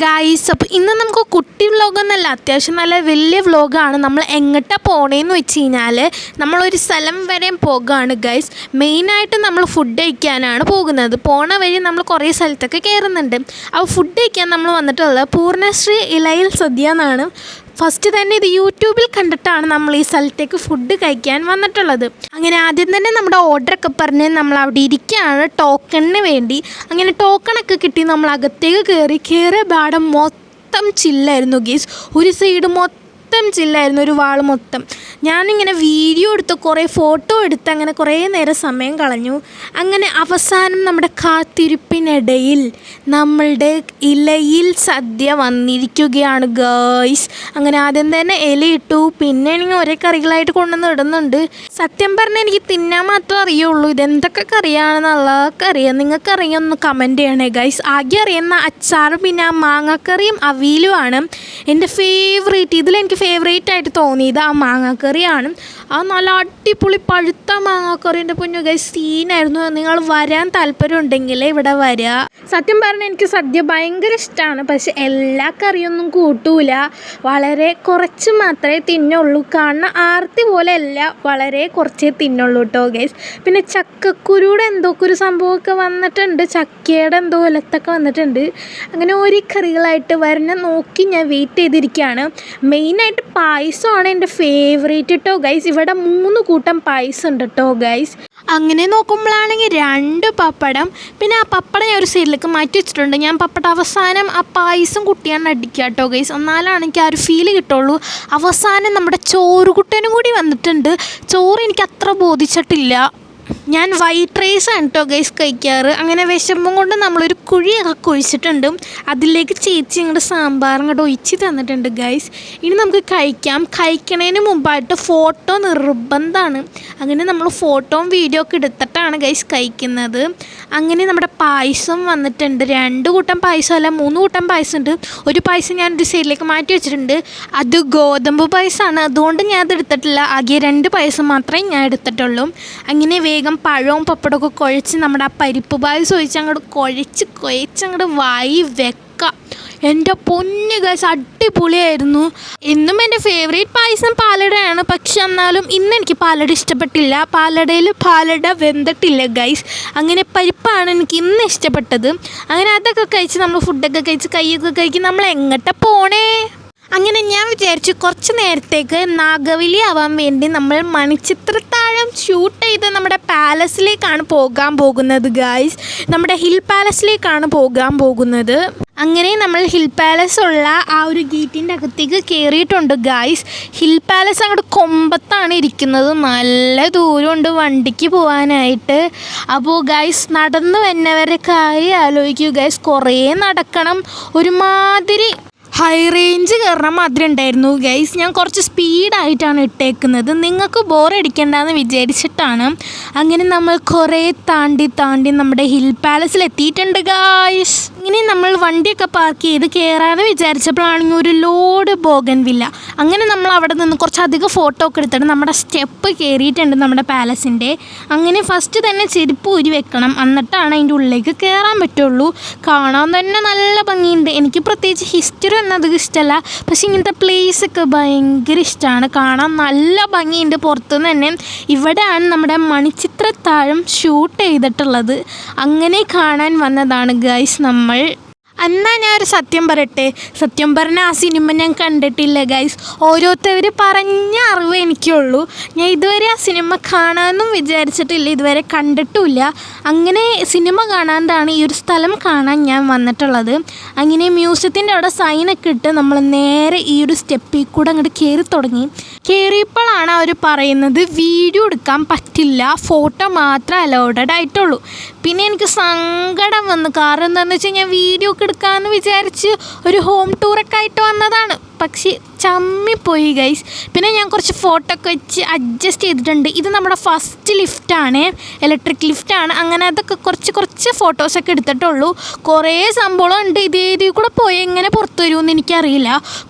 Guys, അപ്പോൾ ഇന്ന് നമുക്ക് കുട്ടി വ്ലോഗൊന്നല്ല, അത്യാവശ്യം നല്ല വലിയ വ്ലോഗാണ്. നമ്മൾ എങ്ങോട്ടാണ് പോണേന്ന് വെച്ച് കഴിഞ്ഞാൽ നമ്മളൊരു സ്ഥലം വരെ പോകുകയാണ് ഗൈസ്. മെയിനായിട്ട് നമ്മൾ ഫുഡ് കഴിക്കാനാണ് പോകുന്നത്. പോണ വഴി നമ്മൾ കുറേ സ്ഥലത്തൊക്കെ കയറുന്നുണ്ട്. അപ്പോൾ ഫുഡ് കഴിക്കാൻ നമ്മൾ വന്നിട്ടുള്ളത് പൂർണ്ണശ്രീ ഇലയിൽ സദ്യ എന്നാണ്. ഫസ്റ്റ് തന്നെ ഇത് യൂട്യൂബിൽ കണ്ടിട്ടാണ് നമ്മൾ ഈ സ്ഥലത്തേക്ക് ഫുഡ് കഴിക്കാൻ വന്നിട്ടുള്ളത്. അങ്ങനെ ആദ്യം തന്നെ നമ്മുടെ ഓർഡറൊക്കെ പറഞ്ഞ് നമ്മൾ അവിടെ ഇരിക്കുകയാണ് ടോക്കണിന് വേണ്ടി. അങ്ങനെ ടോക്കണൊക്കെ കിട്ടി നമ്മൾ അകത്തേക്ക് കയറിയ പാടം മൊത്തം ചില്ലായിരുന്നു ഗീസ്. ഒരു സൈഡ് മൊത്തം ചില്ലായിരുന്നു, ഒരു വാൾ മൊത്തം. ഞാനിങ്ങനെ വീഡിയോ എടുത്ത് കുറേ ഫോട്ടോ എടുത്ത് അങ്ങനെ കുറേ നേരം സമയം കളഞ്ഞു. അങ്ങനെ അവസാനം നമ്മുടെ കാത്തിരിപ്പിനിടയിൽ നമ്മളുടെ ഇലയിൽ സദ്യ വന്നിരിക്കുകയാണ് ഗേയ്സ്. അങ്ങനെ ആദ്യം തന്നെ ഇലയിട്ടു, പിന്നെ എനിക്ക് ഒരേ കറികളായിട്ട് കൊണ്ടുവന്ന് ഇടുന്നുണ്ട്. സത്യം പറഞ്ഞാൽ എനിക്ക് തിന്നാൻ മാത്രമേ അറിയുള്ളൂ. ഇതെന്തൊക്കെ കറിയാണെന്നുള്ളതൊക്കെ അറിയാം. നിങ്ങൾക്ക് അറിയാമെന്ന് കമൻറ്റ് ചെയ്യണേ ഗൈസ്. ആകെ അറിയുന്ന അച്ചാറും പിന്നെ മാങ്ങാക്കറിയും അവിയലുമാണ് എൻ്റെ ഫേവറേറ്റ്. ഇതിലെനിക്ക് ഫേവറേറ്റ് ആയിട്ട് തോന്നിയത് ആ മാങ്ങാക്കറിയാണ്. ആ നല്ല അടിപൊളി പഴുത്ത മാങ്ങാക്കറിൻ്റെ പൊന്നു ഗൈസ്, സീനായിരുന്നു. നിങ്ങൾ വരാൻ താല്പര്യം ഉണ്ടെങ്കിൽ ഇവിടെ വരിക. സത്യം പറഞ്ഞാൽ എനിക്ക് സദ്യ ഭയങ്കര ഇഷ്ടമാണ്. പക്ഷെ എല്ലാ കറിയൊന്നും കൂട്ടൂല, വളരെ കുറച്ച് മാത്രമേ തിന്നുള്ളൂ. കാരണം ആർത്തി പോലെ അല്ല, വളരെ കുറച്ചേ തിന്നുള്ളൂ കേട്ടോ ഗൈസ്. പിന്നെ ചക്കക്കുരുയുടെ എന്തൊക്കെ ഒരു സംഭവമൊക്കെ വന്നിട്ടുണ്ട്, ചക്കയുടെ എന്തോ ഒലത്തൊക്കെ വന്നിട്ടുണ്ട്. അങ്ങനെ ഒരു കറികളായിട്ട് വരണ നോക്കി ഞാൻ വെയിറ്റ് ചെയ്തിരിക്കുകയാണ്. മെയിനായിട്ട് പായസമാണ് എൻ്റെ ഫേവറേറ്റ് കേട്ടോ ഗൈസ്. ഇവിടെ 3 കൂട്ടം പായസം ഉണ്ട് കേട്ടോ ഗൈസ്. അങ്ങനെ നോക്കുമ്പോഴാണെങ്കിൽ 2 പപ്പടം, പിന്നെ ആ പപ്പടം ഞാൻ ഒരു സൈഡിലേക്ക് മാറ്റി വെച്ചിട്ടുണ്ട്. ഞാൻ പപ്പടം അവസാനം ആ പായസം കുട്ടിയാണ് അടിക്കുക കേട്ടോ ഗൈസ്. എന്നാലാണ് എനിക്ക് ആ ഒരു ഫീല് കിട്ടുള്ളൂ. അവസാനം നമ്മുടെ ചോറുകുട്ടനും കൂടി വന്നിട്ടുണ്ട്. ചോറ് എനിക്ക് അത്ര ബോധിച്ചിട്ടില്ല. ഞാൻ വൈറ്റ് റൈസാണ് കേട്ടോ ഗൈസ് കഴിക്കാറ്. അങ്ങനെ വിശമ്പം കൊണ്ട് നമ്മളൊരു കുഴിയൊക്കെ കുഴിച്ചിട്ടുണ്ട്. അതിലേക്ക് ചേച്ചി ഇങ്ങോട്ട് സാമ്പാർ ഇങ്ങോട്ട് ഒഴിച്ച് തന്നിട്ടുണ്ട് ഗൈസ്. ഇനി നമുക്ക് കഴിക്കാം. കഴിക്കണതിന് മുമ്പായിട്ട് ഫോട്ടോ നിർബന്ധമാണ്. അങ്ങനെ നമ്മൾ ഫോട്ടോയും വീഡിയോ ഒക്കെ എടുത്തിട്ടാണ് ഗൈസ് കഴിക്കുന്നത്. അങ്ങനെ നമ്മുടെ പായസം വന്നിട്ടുണ്ട്. 2 കൂട്ടം പായസമല്ല, 3 കൂട്ടം പായസം ഉണ്ട്. ഒരു പായസം ഞാൻ ഒരു സൈഡിലേക്ക് മാറ്റി വെച്ചിട്ടുണ്ട്. അത് ഗോതമ്പ് പായസമാണ്, അതുകൊണ്ട് ഞാൻ അത് എടുത്തിട്ടില്ല. ആകെ 2 പായസം മാത്രമേ ഞാൻ എടുത്തിട്ടുള്ളൂ. അങ്ങനെ വേഗം പഴവും പപ്പടമൊക്കെ കുഴച്ച് നമ്മുടെ ആ പരിപ്പ് പായസം ഒഴിച്ച് അങ്ങോട്ട് കുഴച്ചങ്ങോട്ട് വായി വെക്കാം. എൻ്റെ പൊന്ന് ഗൈസ്, അടിപൊളിയായിരുന്നു. എന്നും എൻ്റെ ഫേവറേറ്റ് പായസം പാലടയാണ്. പക്ഷെ എന്നാലും ഇന്ന് എനിക്ക് പാലട ഇഷ്ടപ്പെട്ടില്ല. പാലടയിൽ പാലട വെന്തിട്ടില്ല ഗൈസ്. അങ്ങനെ പരിപ്പാണ് എനിക്ക് ഇന്ന് ഇഷ്ടപ്പെട്ടത്. അങ്ങനെ അതൊക്കെ കഴിച്ച് നമ്മൾ ഫുഡൊക്കെ കഴിച്ച് കൈയൊക്കെ കഴിച്ച് നമ്മൾ എങ്ങോട്ടാണ് പോണേ. അങ്ങനെ ഞാൻ വിചാരിച്ചു കുറച്ച് നേരത്തേക്ക് നാഗവലി ആവാൻ വേണ്ടി നമ്മൾ മണിച്ചിത്രത്താഴം ഷൂട്ട് ചെയ്ത് നമ്മുടെ പാലസിലേക്കാണ് പോകാൻ പോകുന്നത് ഗായ്സ്. നമ്മുടെ ഹിൽ പാലസിലേക്കാണ് പോകാൻ പോകുന്നത്. അങ്ങനെ നമ്മൾ ഹിൽ പാലസ് ഉള്ള ആ ഒരു ഗേറ്റിൻ്റെ അകത്തേക്ക് കയറിയിട്ടുണ്ട് ഗായ്സ്. ഹിൽ പാലസ് അങ്ങോട്ട് കൊമ്പത്താണ് ഇരിക്കുന്നത്. നല്ല ദൂരമുണ്ട് വണ്ടിക്ക് പോകാനായിട്ട്. അപ്പോൾ ഗായ്സ്, നടന്ന് വന്നവരുടെ കാര്യം ആലോചിക്കൂ ഗായ്സ്. കുറേ നടക്കണം, ഒരുമാതിരി ഹൈ റേഞ്ച് കയറണം മാതിരി ഉണ്ടായിരുന്നു ഗൈസ്. ഞാൻ കുറച്ച് സ്പീഡായിട്ടാണ് ഇട്ടേക്കുന്നത്, നിങ്ങൾക്ക് ബോറടിക്കണ്ടെന്ന് വിചാരിച്ചിട്ടാണ്. അങ്ങനെ നമ്മൾ കുറേ താണ്ടി നമ്മുടെ ഹിൽ പാലസിൽ എത്തിയിട്ടുണ്ട് ഗായ്സ്. ഇങ്ങനെ നമ്മൾ വണ്ടിയൊക്കെ പാർക്ക് ചെയ്ത് കയറാമെന്ന് വിചാരിച്ചപ്പോഴാണെങ്കിൽ ഒരു ലോഡ് ബോഗൻവില്ല. അങ്ങനെ നമ്മൾ അവിടെ നിന്ന് കുറച്ചധികം ഫോട്ടോ ഒക്കെ എടുത്തിട്ട് നമ്മുടെ സ്റ്റെപ്പ് കയറിയിട്ടുണ്ട് നമ്മുടെ പാലസിൻ്റെ. അങ്ങനെ ഫസ്റ്റ് തന്നെ ചെരുപ്പ് ഊരി വെക്കണം, എന്നിട്ടാണ് അതിൻ്റെ ഉള്ളിലേക്ക് കയറാൻ പറ്റുള്ളൂ. കാണാൻ തന്നെ നല്ല ഭംഗിയുണ്ട്. എനിക്ക് പ്രത്യേകിച്ച് ഹിസ്റ്ററി അത് ഇഷ്ടമല്ല, പക്ഷെ ഇങ്ങനത്തെ പ്ലേസൊക്കെ ഭയങ്കര ഇഷ്ടമാണ്. കാണാൻ നല്ല ഭംഗിയുണ്ട് പുറത്തുനിന്ന് തന്നെ. ഇവിടെയാണ് നമ്മുടെ മണിച്ചിത്രത്താഴം ഷൂട്ട് ചെയ്തിട്ടുള്ളത്. അങ്ങനെ കാണാൻ വന്നതാണ് ഗൈസ് നമ്മൾ. എന്നാൽ ഞാനൊരു സത്യം പറയട്ടെ, സത്യം പറഞ്ഞാൽ ആ സിനിമ ഞാൻ കണ്ടിട്ടില്ല ഗൈസ്. ഓരോരുത്തർ പറഞ്ഞ അറിവ് എനിക്കുള്ളൂ. ഞാൻ ഇതുവരെ ആ സിനിമ കാണാമെന്നും വിചാരിച്ചിട്ടില്ല, ഇതുവരെ കണ്ടിട്ടുമില്ല. അങ്ങനെ സിനിമ കാണാണ്ടാണ് ഈ ഒരു സ്ഥലം കാണാൻ ഞാൻ വന്നിട്ടുള്ളത്. അങ്ങനെ മ്യൂസിയത്തിൻ്റെ അവിടെ സൈനൊക്കെ ഇട്ട് നമ്മൾ നേരെ ഈ ഒരു സ്റ്റെപ്പിൽ കൂടെ അങ്ങോട്ട് കയറി തുടങ്ങി. കയറിയപ്പോഴാണ് അവർ പറയുന്നത് വീഡിയോ എടുക്കാൻ പറ്റില്ല, ഫോട്ടോ മാത്രമേ അലൗഡഡ് ആയിട്ടുള്ളൂ. പിന്നെ എനിക്ക് സങ്കടം വന്നു. കാരണം എന്താണെന്ന് വെച്ചാൽ ഞാൻ വീഡിയോ ഒക്കെ എടുക്കാമെന്ന് വിചാരിച്ച് ഒരു ഹോം ടൂറൊക്കെ ആയിട്ട് വന്നതാണ്. പക്ഷേ ചമ്മിപ്പോയി ഗൈസ്. പിന്നെ ഞാൻ കുറച്ച് ഫോട്ടോ ഒക്കെ വെച്ച് അഡ്ജസ്റ്റ് ചെയ്തിട്ടുണ്ട്. ഇത് നമ്മുടെ ഫസ്റ്റ് ലിഫ്റ്റാണ്, ഇലക്ട്രിക് ലിഫ്റ്റാണ്. അങ്ങനെ അതൊക്കെ കുറച്ച് ഫോട്ടോസൊക്കെ എടുത്തിട്ടുള്ളൂ. കുറേ സംഭവങ്ങളുണ്ട്. ഇതിൽ കൂടെ പോയി എങ്ങനെ പുറത്തു വരുമെന്ന് എനിക്കറിയില്ല.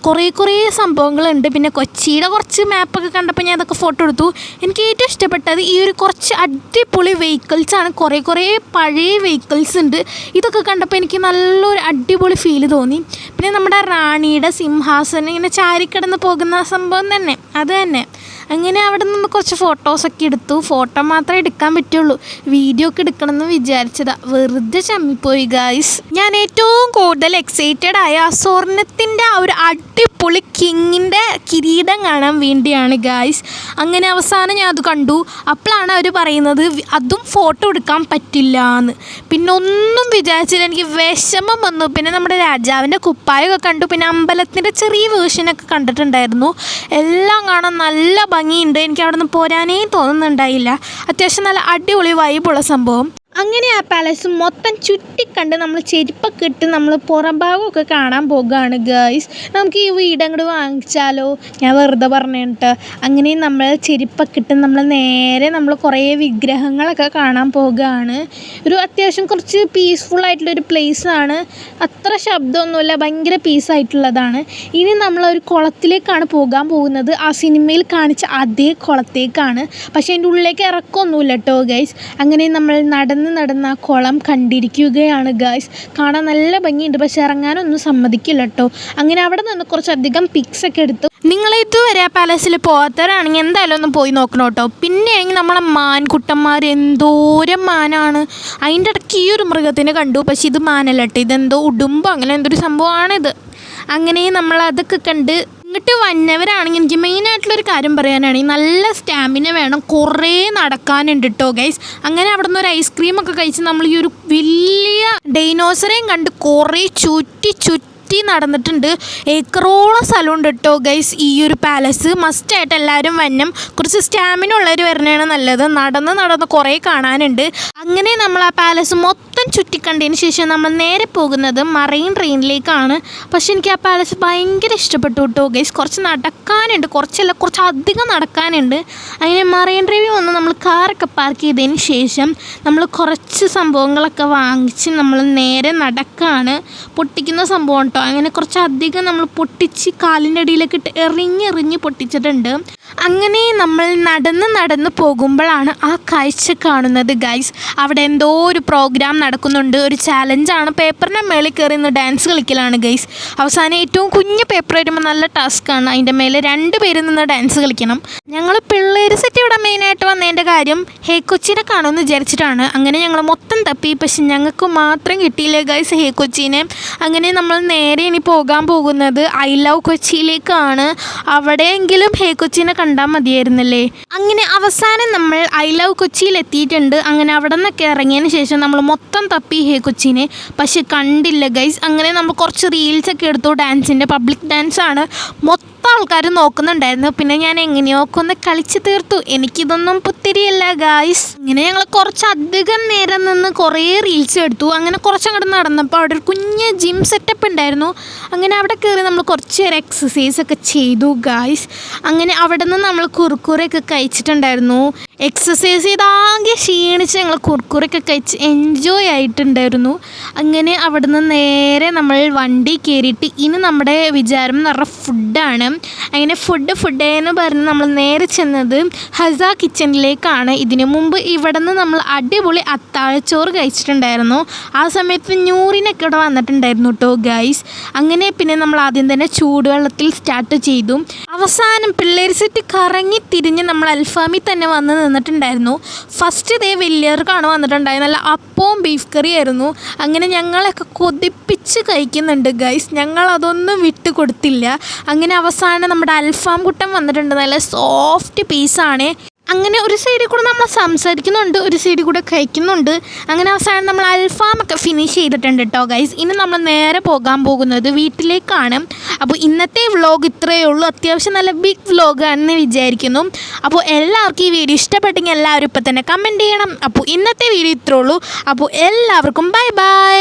കുറേ സംഭവങ്ങളുണ്ട്. പിന്നെ കൊച്ചിയുടെ കുറച്ച് മാപ്പൊക്കെ കണ്ടപ്പോൾ ഞാൻ അതൊക്കെ ഫോട്ടോ എടുത്തു. എനിക്ക് ഏറ്റവും ഇഷ്ടപ്പെട്ടത് ഈ ഒരു കുറച്ച് അടിപൊളി വെഹിക്കിൾസാണ്. കുറേ പഴയ വെഹിക്കിൾസ് ഉണ്ട്. ഇതൊക്കെ കണ്ടപ്പോൾ എനിക്ക് നല്ലൊരു അടിപൊളി ഫീല് തോന്നി. പിന്നെ നമ്മുടെ റാണിയുടെ സിംഹാസനം ഇങ്ങനെ ചാരിക്കിടന്ന് പോകുന്ന സംഭവം തന്നെ, അത് തന്നെ. അങ്ങനെ അവിടെ നിന്ന് കുറച്ച് ഫോട്ടോസൊക്കെ എടുത്തു. ഫോട്ടോ മാത്രമേ എടുക്കാൻ പറ്റുള്ളൂ, വീഡിയോ ഒക്കെ എടുക്കണമെന്ന് വിചാരിച്ചതാ, വെറുതെ ചമ്മിപ്പോയി ഗായ്സ്. ഞാൻ ഏറ്റവും കൂടുതൽ എക്സൈറ്റഡ് ആയ സ്വർണത്തിൻ്റെ ആ ഒരു അടിപൊളി കിങ്ങിൻ്റെ കിരീടം കാണാൻ വേണ്ടിയാണ് ഗായ്സ്. അങ്ങനെ അവസാനം ഞാൻ അത് കണ്ടു. അപ്പോഴാണ് അവർ പറയുന്നത് അതും ഫോട്ടോ എടുക്കാൻ പറ്റില്ല എന്ന്. പിന്നെ ഒന്നും വിചാരിച്ചില്ല, എനിക്ക് വിഷമം വന്നു. പിന്നെ നമ്മുടെ രാജാവിൻ്റെ കുപ്പായമൊക്കെ കണ്ടു. പിന്നെ അമ്പലത്തിൻ്റെ ചെറിയ വേർഷനൊക്കെ കണ്ടിട്ടുണ്ടായിരുന്നു. എല്ലാം കാണാൻ നല്ല ഭംഗിയുണ്ട്. എനിക്ക് അവിടെ നിന്ന് പോരാനേ തോന്നുന്നുണ്ടായില്ല. അത്യാവശ്യം നല്ല അടിപൊളി വൈബുള്ള സംഭവം. അങ്ങനെ ആ പാലസ് മൊത്തം ചുറ്റിക്കണ്ട് നമ്മൾ ചെരുപ്പൊക്കെ ഇട്ട് നമ്മൾ പുറം ഭാഗമൊക്കെ കാണാൻ പോകുകയാണ് ഗൈസ്. നമുക്ക് ഈ വീട് അങ്ങോട്ട് വാങ്ങിച്ചാലോ, ഞാൻ വെറുതെ പറഞ്ഞിട്ട്. അങ്ങനെ നമ്മൾ ചെരുപ്പൊക്കെ ഇട്ട് നമ്മൾ കുറേ വിഗ്രഹങ്ങളൊക്കെ കാണാൻ പോകുകയാണ്. ഒരു അത്യാവശ്യം കുറച്ച് പീസ്ഫുള്ളായിട്ടുള്ളൊരു പ്ലേസാണ്. അത്ര ശബ്ദമൊന്നുമില്ല, ഭയങ്കര പീസായിട്ടുള്ളതാണ്. ഇനി നമ്മളൊരു കുളത്തിലേക്കാണ് പോകാൻ പോകുന്നത്. ആ സിനിമയിൽ കാണിച്ച അതേ കുളത്തേക്കാണ്. പക്ഷേ അതിൻ്റെ ഉള്ളിലേക്ക് ഇറക്കമൊന്നുമില്ല കേട്ടോ ഗൈസ്. അങ്ങനെ നമ്മൾ നടന്ന് ആ കുളം കണ്ടിരിക്കുകയാണ് ഗായ്സ്. കാണാൻ നല്ല ഭംഗിയുണ്ട്, പക്ഷെ ഇറങ്ങാനൊന്നും സമ്മതിക്കില്ല കേട്ടോ. അങ്ങനെ അവിടെ നിന്ന് കുറച്ചധികം പിക്സൊക്കെ എടുത്തു. നിങ്ങൾ ഇതുവരെ ആ പാലസിൽ പോകാത്തവരാണെങ്കിൽ എന്തായാലും ഒന്ന് പോയി നോക്കണം കേട്ടോ. പിന്നെയാണെങ്കിൽ നമ്മളെ മാൻകുട്ടന്മാർ എന്തോരം മാനാണ്. അതിൻ്റെ ഇടയ്ക്ക് ഈ ഒരു മൃഗത്തിനെ കണ്ടു, പക്ഷെ ഇത് മാനല്ല കേട്ടോ, ഇതെന്തോ ഉടുമ്പോ അങ്ങനെ എന്തൊരു സംഭവമാണിത്. അങ്ങനെ നമ്മൾ അതൊക്കെ കണ്ട് ഇങ്ങോട്ട് വന്നവരാണെങ്കിൽ എനിക്ക് മെയിനായിട്ടുള്ളൊരു കാര്യം പറയാനാണെങ്കിൽ നല്ല സ്റ്റാമിന വേണം, കുറേ നടക്കാനുണ്ട് കേട്ടോ ഗൈസ്. അങ്ങനെ അവിടെ നിന്ന് ഒരു ഐസ്ക്രീമൊക്കെ കഴിച്ച് നമ്മൾ ഈ ഒരു വലിയ ഡൈനോസറേയും കണ്ട് കുറേ ചുറ്റി നടന്നിട്ടുണ്ട്. ഏക്കറോളം സ്ഥലമുണ്ട് കേട്ടോ ഗൈസ് ഈ ഒരു പാലസ്. മസ്റ്റായിട്ട് എല്ലാവരും വന്നം. കുറച്ച് സ്റ്റാമിന ഉള്ളവർ വരണതാണ് നല്ലത്. നടന്ന് കുറേ കാണാനുണ്ട്. അങ്ങനെ നമ്മൾ ആ പാലസ് മൊത്തം ചുറ്റിക്കണ്ടതിന് ശേഷം നമ്മൾ നേരെ പോകുന്നത് മറൈൻ ട്രെയിനിലേക്കാണ്. പക്ഷെ എനിക്ക് ആ പാലസ് ഭയങ്കര ഇഷ്ടപ്പെട്ടു കേട്ടോ ഗൈസ്. കുറച്ച് നടക്കാനുണ്ട്, കുറച്ചധികം നടക്കാനുണ്ട്. അങ്ങനെ മറൈൻ ഡ്രൈവിൽ വന്ന് നമ്മൾ കാറൊക്കെ പാർക്ക് ചെയ്തതിന് ശേഷം നമ്മൾ കുറച്ച് സംഭവങ്ങളൊക്കെ വാങ്ങിച്ച് നമ്മൾ നേരെ നടക്കാണ്. പൊട്ടിക്കുന്ന സംഭവം കേട്ടോ. അങ്ങനെ കുറച്ചധികം നമ്മൾ പൊട്ടിച്ച് കാലിൻ്റെ അടിയിലേക്ക് ഇട്ട് എറിഞ്ഞ് പൊട്ടിച്ചിട്ടുണ്ട്. അങ്ങനെ നമ്മൾ നടന്ന് പോകുമ്പോഴാണ് ആ കാഴ്ച കാണുന്നത് ഗൈസ്. അവിടെ എന്തോ ഒരു പ്രോഗ്രാം നടക്കുന്നുണ്ട്, ഒരു ചാലഞ്ചാണ്. പേപ്പറിൻ്റെ മേളിൽ കയറി നിന്ന് ഡാൻസ് കളിക്കലാണ് ഗൈസ്. അവസാനം ഏറ്റവും കുഞ്ഞ് പേപ്പർ വരുമ്പോൾ നല്ല ടാസ്ക്കാണ്. അതിൻ്റെ മേലെ 2 പേര് നിന്ന് ഡാൻസ് കളിക്കണം. ഞങ്ങൾ പിള്ളേർ സെറ്റ് ഇവിടെ മെയിനായിട്ട് വന്നതിൻ്റെ കാര്യം ഹേ കൊച്ചിനെ കാണുമെന്ന് വിചാരിച്ചിട്ടാണ്. അങ്ങനെ ഞങ്ങൾ മൊത്തം തപ്പി, പക്ഷെ ഞങ്ങൾക്ക് മാത്രം കിട്ടിയില്ല ഗൈസ് ഹേ കൊച്ചിനെ. അങ്ങനെ നമ്മൾ നേരെ ഇനി പോകാൻ പോകുന്നത് ഐ ലവ് കൊച്ചിയിലേക്കാണ്. അവിടെയെങ്കിലും ഹേ കൊച്ചിനെ കണ്ടാൽ മതിയായിരുന്നല്ലേ. അങ്ങനെ അവസാനം നമ്മൾ ഐ ലവ് കൊച്ചിയിൽ എത്തിയിട്ടുണ്ട്. അങ്ങനെ അവിടെ നിന്നൊക്കെ ഇറങ്ങിയതിന് ശേഷം നമ്മൾ മൊത്തം തപ്പി ഹേ കൊച്ചിനെ, പക്ഷെ കണ്ടില്ല ഗൈസ്. അങ്ങനെ നമ്മൾ കുറച്ച് റീൽസൊക്കെ എടുത്തു. ഡാൻസിൻ്റെ പബ്ലിക് ഡാൻസാണ്, മൊത്തം ആൾക്കാർ നോക്കുന്നുണ്ടായിരുന്നു. പിന്നെ ഞാൻ എങ്ങനെയൊക്കെ ഒന്ന് കളിച്ച് തീർത്തു. എനിക്കിതൊന്നും പുത്തിരിയല്ല ഗായ്സ്. ഇങ്ങനെ ഞങ്ങൾ കുറച്ചധികം നേരം നിന്ന് കുറേ റീൽസ് എടുത്തു. അങ്ങനെ കുറച്ചങ്ങോട്ട് നടന്നപ്പോൾ അവിടെ ഒരു കുഞ്ഞ് ജിം സെറ്റപ്പ് ഉണ്ടായിരുന്നു. അങ്ങനെ അവിടെ കയറി നമ്മൾ കുറച്ച് നേരം എക്സസൈസൊക്കെ ചെയ്തു ഗായ്സ്. അങ്ങനെ അവിടെ നിന്ന് നമ്മൾ കുർക്കുറയൊക്കെ കഴിച്ചിട്ടുണ്ടായിരുന്നു. എക്സസൈസ് ചെയ്താകെ ക്ഷീണിച്ച് ഞങ്ങൾ കുർക്കുറയൊക്കെ കഴിച്ച് എൻജോയ് ആയിട്ടുണ്ടായിരുന്നു. അങ്ങനെ അവിടെ നിന്ന് നേരെ നമ്മൾ വണ്ടി കയറിയിട്ട് ഇനി നമ്മുടെ വിചാരം എന്ന് പറഞ്ഞാൽ ഫുഡാണ്. അങ്ങനെ ഫുഡ് എന്ന് പറഞ്ഞ് നമ്മൾ നേരെ ചെന്നത് ഹസ കിച്ചണിലേക്കാണ്. ഇതിനു മുമ്പ് ഇവിടെ നിന്ന് നമ്മൾ അടിപൊളി അത്താഴച്ചോറ് കഴിച്ചിട്ടുണ്ടായിരുന്നു. ആ സമയത്ത് ഞൂറിനൊക്കെ ഇവിടെ വന്നിട്ടുണ്ടായിരുന്നു കേട്ടോ ഗൈസ്. അങ്ങനെ പിന്നെ നമ്മൾ ആദ്യം തന്നെ ചൂടുവെള്ളത്തിൽ സ്റ്റാർട്ട് ചെയ്തു. അവസാനം പിള്ളേർ സെറ്റ് കറങ്ങി തിരിഞ്ഞ് നമ്മൾ അൽഫാമിൽ തന്നെ വന്ന് നിന്നിട്ടുണ്ടായിരുന്നു. ഫസ്റ്റ് ഇതേ വലിയവർക്കാണ് വന്നിട്ടുണ്ടായത്. നല്ല അപ്പവും ബീഫ് കറി ആയിരുന്നു. അങ്ങനെ ഞങ്ങളൊക്കെ കൊതിപ്പിച്ച് കഴിക്കുന്നുണ്ട് ഗൈസ്. ഞങ്ങളതൊന്നും വിട്ട് കൊടുത്തില്ല. അങ്ങനെ അവസാനം നമ്മുടെ അൽഫാം കുട്ടൻ വന്നിട്ടുണ്ട്. നല്ല സോഫ്റ്റ് പീസാണ്. അങ്ങനെ ഒരു സൈഡിൽ കൂടെ നമ്മൾ സംസാരിക്കുന്നുണ്ട്, ഒരു സൈഡിൽ കൂടെ കഴിക്കുന്നുണ്ട്. അങ്ങനെ അവസാനം നമ്മൾ അൽഫാമൊക്കെ ഫിനിഷ് ചെയ്തിട്ടുണ്ട് കേട്ടോ ഗൈസ്. ഇനി നമ്മൾ നേരെ പോകാൻ പോകുന്നത് വീട്ടിലേക്കാണ്. അപ്പോൾ ഇന്നത്തെ വ്ളോഗ് ഇത്രയേ ഉള്ളൂ. അത്യാവശ്യം നല്ല ബിഗ് വ്ളോഗാണെന്ന് വിചാരിക്കുന്നു. അപ്പോൾ എല്ലാവർക്കും ഈ വീഡിയോ ഇഷ്ടപ്പെട്ടെങ്കിൽ എല്ലാവരും ഇപ്പം തന്നെ കമൻറ്റ് ചെയ്യണം. അപ്പോൾ ഇന്നത്തെ വീഡിയോ ഇത്രയേ ഉള്ളൂ. അപ്പോൾ എല്ലാവർക്കും ബൈ.